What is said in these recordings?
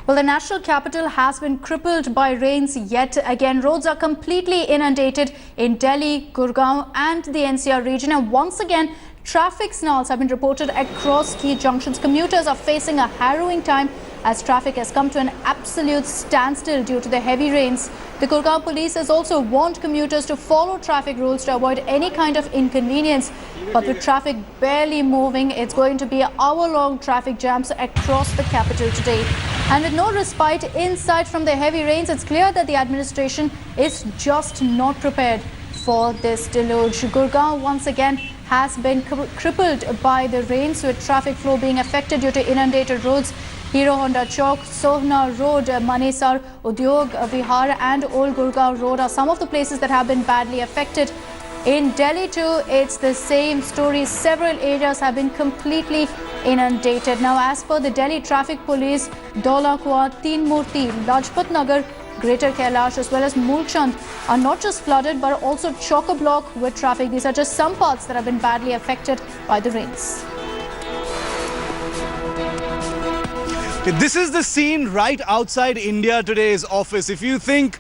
Well, the national capital has been crippled by rains yet again. Roads are completely inundated in Delhi, Gurgaon and the NCR region. And once again, traffic snarls have been reported across key junctions. Commuters are facing a harrowing time as traffic has come to an absolute standstill due to the heavy rains. The Gurgaon police has also warned commuters to follow traffic rules to avoid any kind of inconvenience. But with traffic barely moving, it's going to be hour-long traffic jams across the capital today. And with no respite in sight from the heavy rains, it's clear that the administration is just not prepared for this deluge. Gurgaon once again has been crippled by the rains, with traffic flow being affected due to inundated roads. Hero Honda Chowk, Sohna Road, Manesar, Udyog Vihar and Old Gurgaon Road are some of the places that have been badly affected. In Delhi too, it's the same story. Several areas have been completely inundated. Now, as per the Delhi Traffic Police, Daula Kuan, Teen Murti, Lajpat Nagar, Greater Kailash as well as Mulchand are not just flooded but also chock-a-block with traffic. These are just some parts that have been badly affected by the rains. This is the scene right outside India Today's office. If you think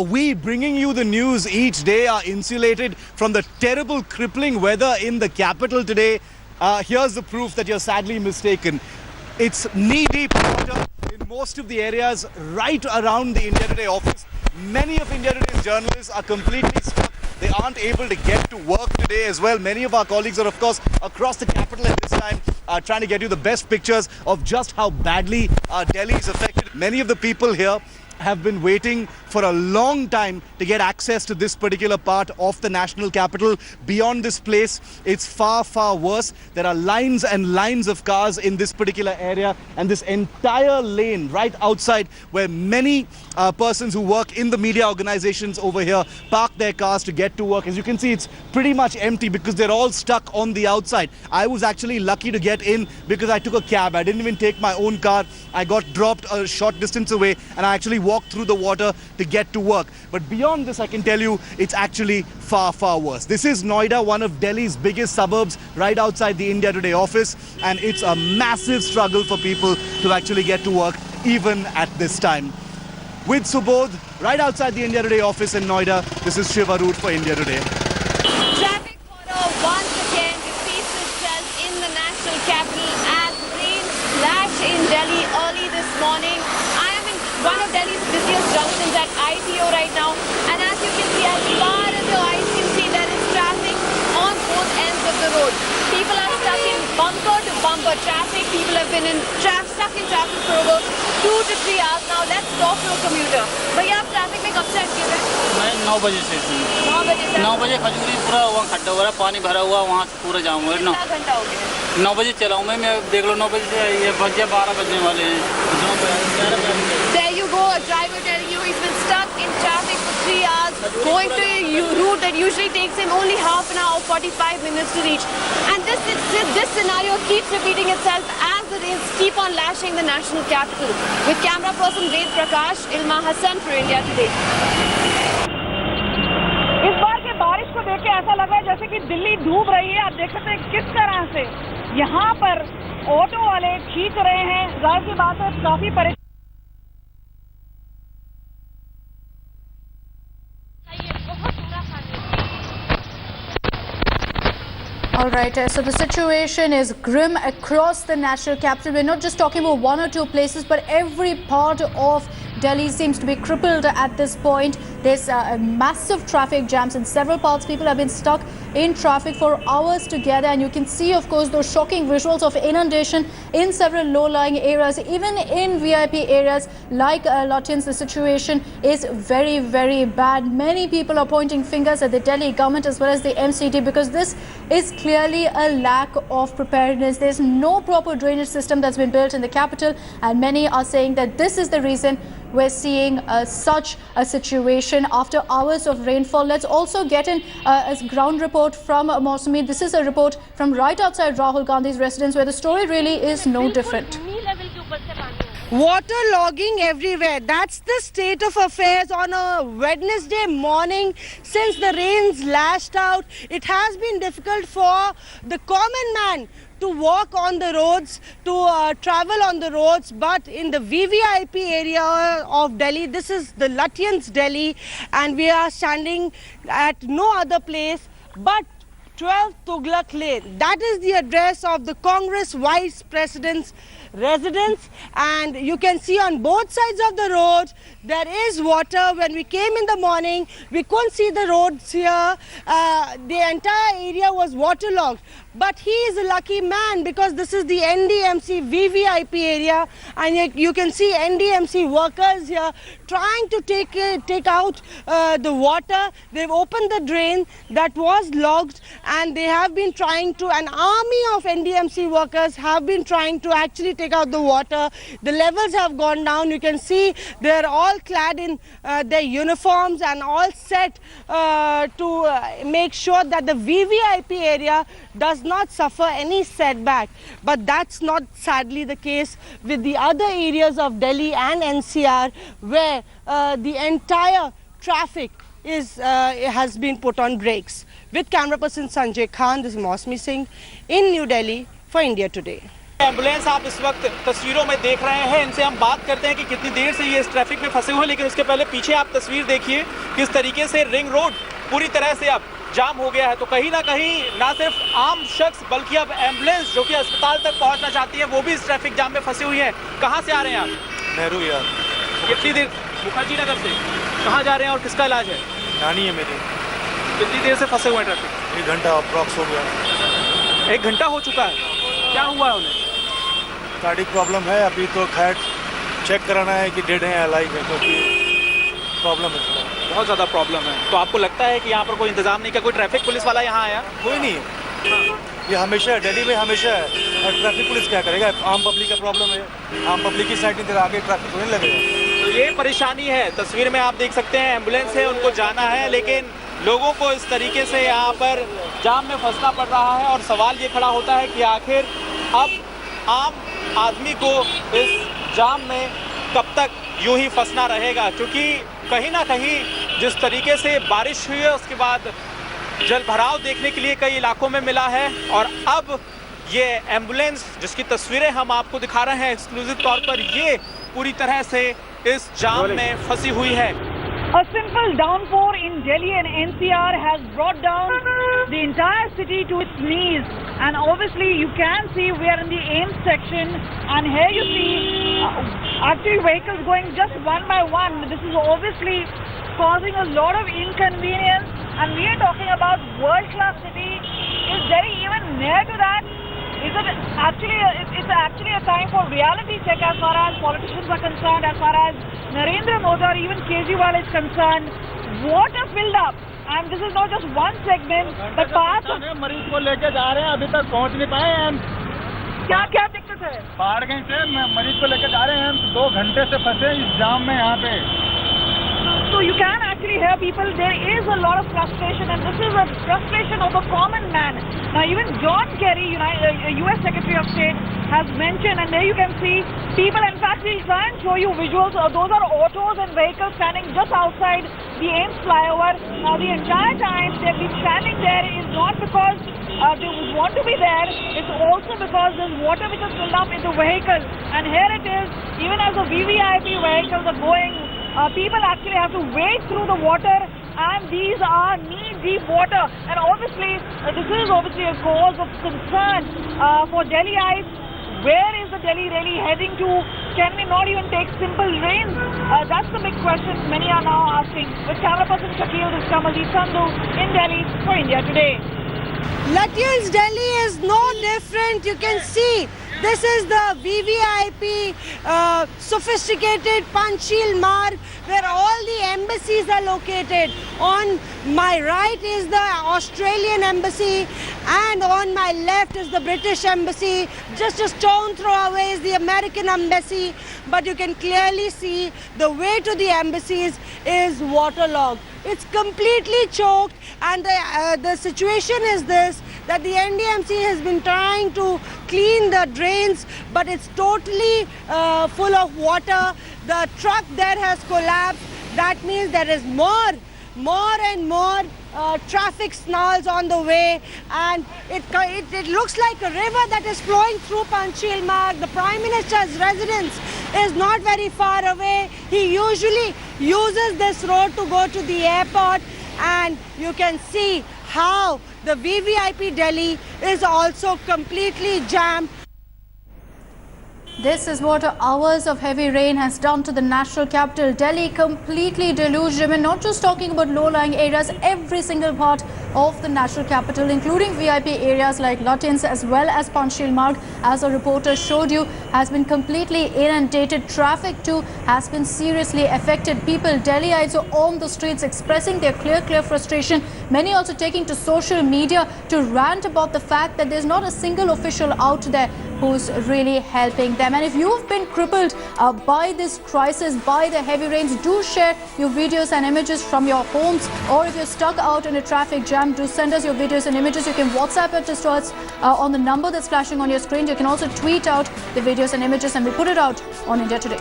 we bringing you the news each day are insulated from the terrible crippling weather in the capital today, here's the proof that you're sadly mistaken. It's knee-deep water in most of the areas right around the India Today office. Many of India Today's journalists are completely stuck. They aren't able to get to work today as well. Many of our colleagues are, of course, across the capital at this time, trying to get you the best pictures of just how badly Delhi is affected. Many of the people here have been waiting for a long time to get access to this particular part of the national capital. Beyond this place, it's far, far worse. There are lines and lines of cars in this particular area, and this entire lane right outside where many persons who work in the media organizations over here park their cars to get to work. As you can see, it's pretty much empty because they're all stuck on the outside. I was actually lucky to get in because I took a cab. I didn't even take my own car. I got dropped a short distance away and I actually walked through the water to get to work. But beyond this, I can tell you it's actually far, far worse. This is Noida, one of Delhi's biggest suburbs, right outside the India Today office, and it's a massive struggle for people to actually get to work even at this time. With Subodh, right outside the India Today office in Noida, this is Shiva Root for India Today. Traffic horror once again repeats itself in the national capital as rain splashed in Delhi early this morning. I am in one of Delhi's busiest junctions at ITO right now, and as you can see, as far as your eyes can see, there is traffic on both ends of the road. People are stuck in bumper to bumper traffic. People have been stuck in traffic for over 2 to 3 hours now. Let's talk to a commuter. भैया आप traffic में कब से अटके हुए? मैं 9 बजे से 9 बजे खजूरी पूरा वहाँ खड्डा हो रहा है, पानी भरा हुआ, वहाँ से पूरा जाम हुआ है। 9 घंटा हो गया। 9 बजे चला हूँ मैं देख लो 9 बजे से ये बज गया 12 बजने वाले हैं। There you go, a driver telling you he's been stuck in traffic for 3 hours, going to a route that usually takes him only half an hour, 45 minutes to reach. And this scenario keeps repeating itself as the rains keep on lashing the national capital. With camera person Ved Prakash, Ilma Hassan for India Today. इस बार के बारिश को देख के ऐसा लग रहा है जैसे कि दिल्ली डूब रही है। आप देख सकते हैं किस तरह से यहाँ पर ऑटो वाले खींच रहे हैं। जाहिर सी बात है काफी परेशान। All right, so the situation is grim across the national capital. We're not just talking about 1 or 2 places, but every part of Delhi seems to be crippled at this point. There's massive traffic jams in several parts. People have been stuck in traffic for hours together, and you can see, of course, those shocking visuals of inundation in several low-lying areas. Even in VIP areas like Lutyens, the situation is very, very bad. Many people are pointing fingers at the Delhi government as well as the MCD because this is clearly a lack of preparedness. There's no proper drainage system that's been built in the capital, and many are saying that this is the reason we're seeing such a situation after hours of rainfall. Let's also get in a ground report from Mausami. This is a report from right outside Rahul Gandhi's residence where the story really is no different. Waterlogging everywhere. That's the state of affairs on a Wednesday morning since the rains lashed out. It has been difficult for the common man to walk on the roads, to travel on the roads, but in the VVIP area of Delhi, this is the Lutyens Delhi, and we are standing at no other place but 12 Tughlaq Lane. That is the address of the Congress Vice President's residence, and you can see on both sides of the road there is water. When we came in the morning, we couldn't see the roads here. The entire area was waterlogged. But he is a lucky man because this is the NDMC VVIP area, and you can see NDMC workers here trying to take out the water. They've opened the drain that was logged, and they have been trying to, an army of NDMC workers have been trying to actually take out the water. The levels have gone down. You can see they're all clad in their uniforms and all set to make sure that the VVIP area does not suffer any setback. But that's not sadly the case with the other areas of Delhi and NCR, where the entire traffic has been put on brakes. With camera person Sanjay Khan, this is Mosmi Singh in New Delhi for India Today. Ambulance आप इस वक्त तस्वीरों में देख रहे हैं, इनसे हम बात करते हैं कि कितनी देर से ये इस ट्रैफिक में फंसे हुए हैं। लेकिन उसके पहले पीछे आप तस्वीर देखिए किस तरीके से रिंग रोड पूरी तरह से अब जाम हो गया है। तो कहीं ना कहीं ना सिर्फ आम शख्स बल्कि अब एम्बुलेंस जो कि अस्पताल तक पहुंचना चाहती है वो भी इस ट्रैफिक जाम में फंसी हुई है। कहाँ से आ रहे हैं आप? नेहरू यार। कितनी देर? मुखर्जी नगर से। कहाँ जा रहे हैं और किसका इलाज है? नानी है मेरी। कितनी देर से फंसे हुए हैं ट्रैफिक? 1 घंटा अप्रॉक्स हो गया। 1 घंटा हो चुका है। क्या हुआ है उन्हें? कार्डिक प्रॉब्लम है, अभी तो खैर चेक कराना है कि डेड है या लाइव है, क्योंकि प्रॉब्लम है थोड़ा, बहुत ज़्यादा प्रॉब्लम है। तो आपको लगता है कि यहाँ पर कोई इंतजाम नहीं किया? कोई ट्रैफिक पुलिस वाला यहाँ आया? कोई नहीं है। ये हमेशा दिल्ली में हमेशा है, और ट्रैफिक पुलिस क्या करेगा? आम पब्लिक का प्रॉब्लम है, आम पब्लिक की साइड में आगे ट्रैफिक नहीं लगेगा। तो ये परेशानी है। तस्वीर में आप देख सकते हैं एम्बुलेंस है, उनको जाना है, लेकिन लोगों को इस तरीके से यहाँ पर जाम में फंसना पड़ रहा है। और सवाल ये खड़ा होता है कि आखिर अब आम आदमी को इस जाम में कब तक यूं ही फंसना रहेगा? क्योंकि कहीं ना कहीं जिस तरीके से बारिश हुई है उसके बाद जल भराव देखने के लिए कई इलाकों में मिला है, और अब ये एम्बुलेंस जिसकी तस्वीरें हम आपको दिखा रहे हैं एक्सक्लूसिव तौर पर, ये पूरी तरह से इस जाम में फंसी हुई है। A simple downpour in Delhi and NCR has brought down the entire city to its knees, and obviously you can see we are in the AIMS section, and here you see actually vehicles going just one by one. This is obviously causing a lot of inconvenience, and we are talking about world-class city. Is Delhi even near to that? Is it actually it's actually a time for reality check as far as politicians are concerned, as far as Narendra Modi or even Kejriwal is concerned. Water filled up, and this is not just one segment, but parts of मरीज को लेके जा रहे हैं, अभी तक पहुंच नहीं पाए हैं। क्या दिक्कत है? बाढ़ गई से मरीज को लेके जा रहे हैं, 2 घंटे से फंसे इस जाम में यहाँ पे। So you can actually hear people, there is a lot of frustration, and this is a frustration of a common man. Now even John Kerry, US Secretary of State, has mentioned, and there you can see people, in fact we'll try and show you visuals, those are autos and vehicles standing just outside the AIMS flyover. Now the entire time they've been standing there is not because they want to be there, it's also because there's water which is filled up into vehicles, and here it is, even as the VVIP vehicles are going, people actually have to wade through the water, and these are knee-deep water, and obviously this is obviously a cause of concern for Delhiites. Where is the Delhi really heading to? Can we not even take simple rains? That's the big question many are now asking. With camera person Shakil, this is Kamaljeet Sandhu in Delhi for India Today. Lutyens Delhi is no different. You can see this is the VVIP sophisticated Panchsheel Marg, where all the embassies are located. On my right is the Australian embassy, and on my left is the British embassy. Just a stone throw away is the American embassy, but you can clearly see the way to the embassies is waterlogged. It's completely choked, and the situation is this, that the NDMC has been trying to clean the drains, but it's totally full of water. The truck there has collapsed. That means there is more and more traffic snarls on the way, and it looks like a river that is flowing through Panchsheel Marg. The Prime Minister's residence is not very far away. He usually uses this road to go to the airport, and you can see how the VVIP Delhi is also completely jammed. This is what hours of heavy rain has done to the national capital. Delhi completely deluged. I mean, not just talking about low-lying areas, every single part of the national capital, including VIP areas like Lutyens as well as Panchsheel Marg, as a reporter showed you, has been completely inundated. Traffic too has been seriously affected. People, Delhiites, are on the streets expressing their clear frustration. Many also taking to social media to rant about the fact that there's not a single official out there who's really helping them. And if you've been crippled by this crisis, by the heavy rains, do share your videos and images from your homes, or if you're stuck out in a traffic jam, do send us your videos and images. You can WhatsApp it to us on the number that's flashing on your screen. You can also tweet out the videos and images, and we put it out on India Today.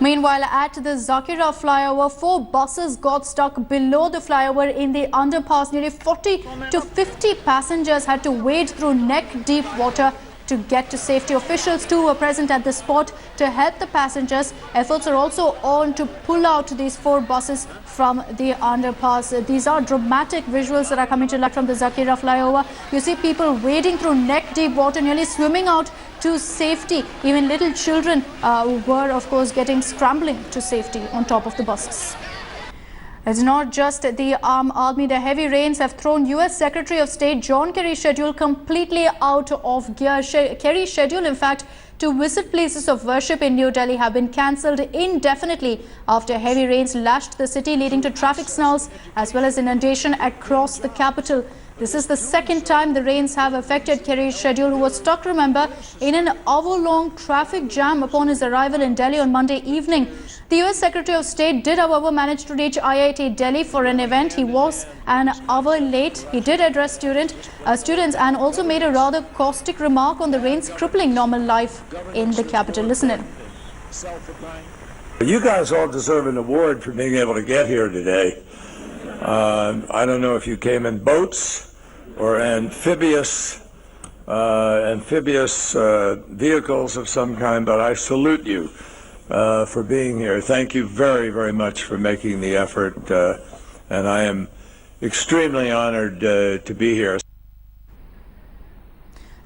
Meanwhile, at the Zakira flyover, 4 buses got stuck below the flyover in the underpass. Nearly 40 to 50 passengers had to wade through neck-deep water to get to safety. Officials too were present at the spot to help the passengers. Efforts are also on to pull out these 4 buses from the underpass. These are dramatic visuals that are coming to light from the Zakira flyover. You see people wading through neck-deep water, nearly swimming out to safety. Even little children were, of course, scrambling to safety on top of the buses. It's not just the armed army. The heavy rains have thrown US Secretary of State John Kerry's schedule completely out of gear. Kerry's schedule, in fact, to visit places of worship in New Delhi have been cancelled indefinitely after heavy rains lashed the city, leading to traffic snarls as well as inundation across the capital. This is the second time the rains have affected Kerry's schedule, who was stuck, remember, in an hour-long traffic jam upon his arrival in Delhi on Monday evening. The US Secretary of State did, however, manage to reach IIT Delhi for an event. He was an hour late. He did address students and also made a rather caustic remark on the rains crippling normal life in the capital. Listen in. You guys all deserve an award for being able to get here today. I don't know if you came in boats or amphibious vehicles of some kind, but I salute you for being here. Thank you very, very much for making the effort, and I am extremely honored to be here.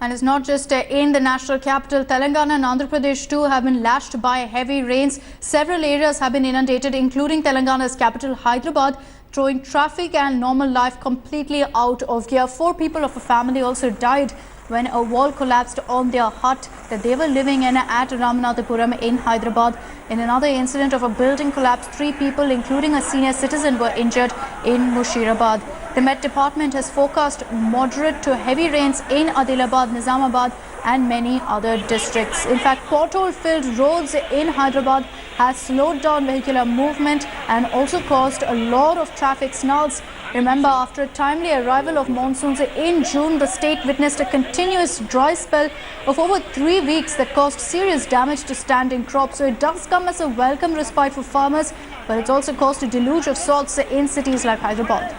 And it's not just in the national capital. Telangana and Andhra Pradesh too have been lashed by heavy rains. Several areas have been inundated, including Telangana's capital, Hyderabad, throwing traffic and normal life completely out of gear. 4 people of a family also died when a wall collapsed on their hut that they were living in at Ramanathapuram in Hyderabad. In another incident of a building collapse, 3 people, including a senior citizen, were injured in Mushirabad. The Met Department has forecast moderate to heavy rains in Adilabad, Nizamabad and many other districts. In fact, pothole-filled roads in Hyderabad has slowed down vehicular movement and also caused a lot of traffic snarls. Remember, after a timely arrival of monsoons in June, the state witnessed a continuous dry spell of over 3 weeks that caused serious damage to standing crops. So it does come as a welcome respite for farmers, but it's also caused a deluge of sorts in cities like Hyderabad.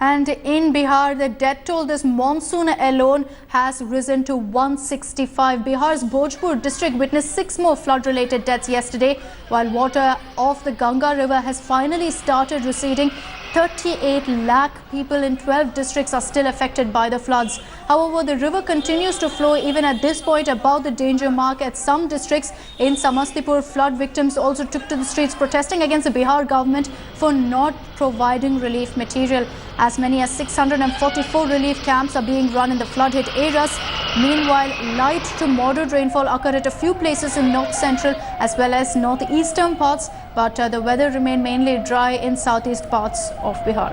And in Bihar, the death toll this monsoon alone has risen to 165. Bihar's Bhojpur district witnessed 6 more flood-related deaths yesterday, while water of the Ganga river has finally started receding. 38 lakh people in 12 districts are still affected by the floods. However, the river continues to flow even at this point above the danger mark at some districts. In Samastipur, flood victims also took to the streets protesting against the Bihar government for not providing relief material. As many as 644 relief camps are being run in the flood-hit areas. Meanwhile, light to moderate rainfall occurred at a few places in north-central as well as northeastern parts, but the weather remained mainly dry in southeast parts of Bihar.